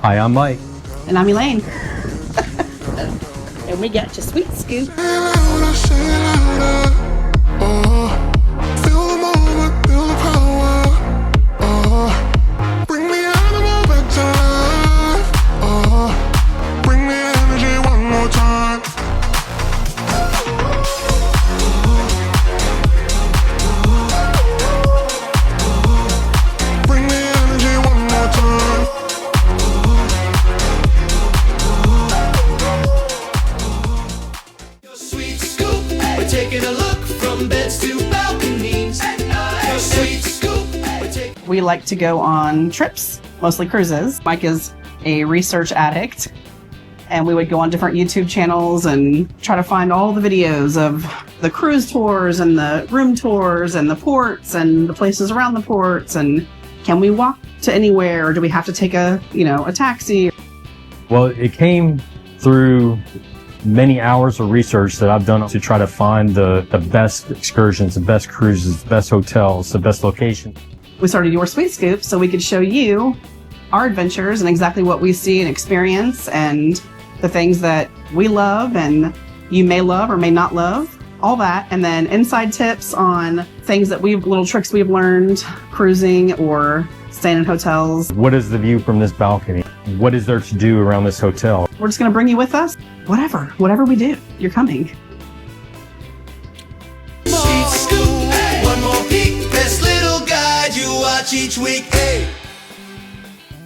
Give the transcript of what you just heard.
Hi, I'm Mike. And I'm Elaine. And we got your sweet scoop. Taking a look from beds to balconies. Sweet scoop. We like to go on trips, mostly cruises. Mike is a research addict, and we would go on different YouTube channels and try to find all the videos of the cruise tours and the room tours and the ports and the places around the ports, and can we walk to anywhere, or do we have to take a taxi? Well, it came through many hours of research that I've done to try to find the best excursions, the best cruises, the best hotels, the best locations. We started Your Sweet Scoop so we could show you our adventures and exactly what we see and experience and the things that we love and you may love or may not love, all that. And then inside tips on things that little tricks we've learned cruising or staying in hotels. What is the view from this balcony? What is there to do around this hotel? We're just going to bring you with us. Whatever we do, you're coming. Sweet scoop, one more peek. Best little guide you watch each week. Hey.